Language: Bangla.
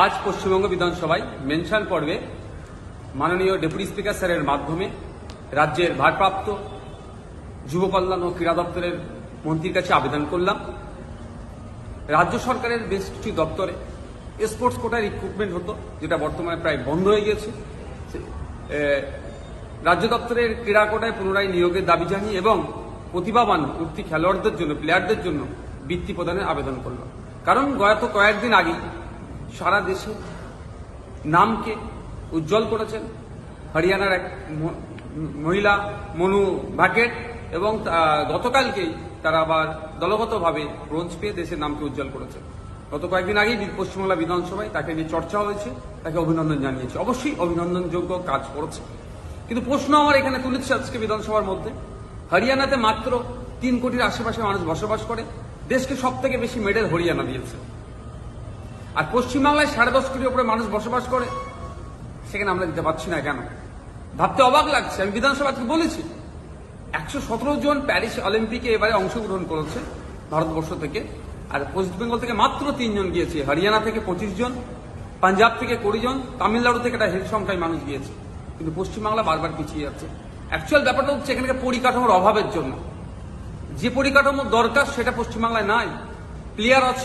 আজ পশ্চিমবঙ্গ বিধানসভায় মেনশন পর্বে মাননীয় ডেপুটি স্পিকার স্যারের মাধ্যমে রাজ্যের ভারপ্রাপ্ত যুব কল্যাণ ও ক্রীড়া দপ্তরের মন্ত্রীর কাছে আবেদন করলাম। রাজ্য সরকারের বেশ কিছু দপ্তরে স্পোর্টস কোটার রিক্রুটমেন্ট হতো, যেটা বর্তমানে প্রায় বন্ধ হয়ে গিয়েছে। রাজ্য দপ্তরের ক্রীড়া কোটায় পুনরায় নিয়োগের দাবি জানিয়ে এবং প্রতিভাবান উঠতি খেলোয়াড়দের জন্য, প্লেয়ারদের জন্য বৃত্তি প্রদানের আবেদন করলাম। কারণ গত কয়েকদিন আগেই সারা দেশে নামকে উজ্জ্বল করেছেন হরিয়ানার এক মহিলা মনু ভাকেট, এবং গতকালকেই তারা আবার দলগতভাবে ব্রোঞ্জ পেয়ে দেশের নামকে উজ্জ্বল করেছে। গত কয়েকদিন আগেই পশ্চিমবাংলা বিধানসভায় তাকে নিয়ে চর্চা হয়েছে, তাকে অভিনন্দন জানিয়েছে। অবশ্যই অভিনন্দনযোগ্য কাজ করেছে, কিন্তু প্রশ্ন আমার এখানে তুলেছে আজকে বিধানসভার মধ্যে, হরিয়ানাতে মাত্র 3 কোটির আশেপাশে মানুষ বসবাস করে, দেশকে সব থেকে বেশি মেডেল হরিয়ানা দিয়েছে। আর পশ্চিমবাংলায় 10.5 কোটির উপরে মানুষ বসবাস করে, সেখানে আমরা দিতে পারছি না কেন? ভাবতে অবাক লাগছে। আমি বিধানসভাকে বলেছি 117 জন প্যারিস অলিম্পিকে এবারে অংশগ্রহণ করেছে ভারতবর্ষ থেকে, আর ওয়েস্ট বেঙ্গল থেকে মাত্র 3 জন গিয়েছে, হরিয়ানা থেকে 25 জন, পাঞ্জাব থেকে 20 জন, তামিলনাড়ু থেকে একটা হেড সংখ্যায় মানুষ গিয়েছে। কিন্তু পশ্চিমবাংলা বারবার পিছিয়ে যাচ্ছে। অ্যাকচুয়াল ব্যাপারটা হচ্ছে এখানকার পরিকাঠামোর অভাবের জন্য। যে পরিকাঠামোর দরকার সেটা পশ্চিমবাংলায় নাই। প্লেয়ার আছে,